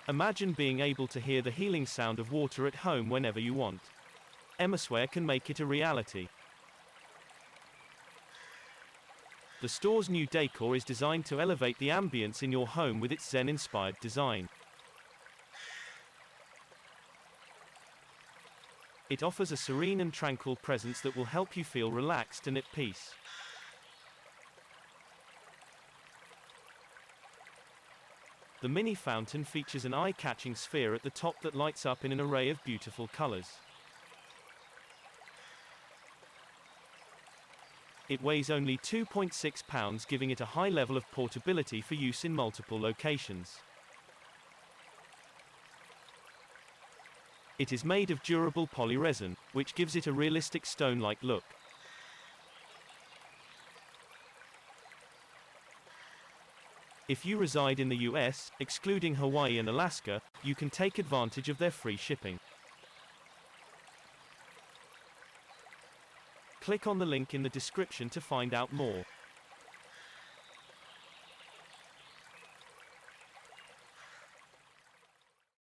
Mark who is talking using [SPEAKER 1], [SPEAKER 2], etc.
[SPEAKER 1] Imagine being able to hear the healing sound of water at home whenever you want. Emasware can make it a reality. The store's new decor is designed to elevate the ambience in your home with its Zen-inspired design. It offers a serene and tranquil presence that will help you feel relaxed and at peace. The mini fountain features an eye-catching sphere at the top that lights up in an array of beautiful colors. It weighs only 2.6 pounds, giving it a high level of portability for use in multiple locations. It is made of durable polyresin, which gives it a realistic stone-like look. If you reside in the US, excluding Hawaii and Alaska, you can take advantage of their free shipping. Click on the link in the description to find out more.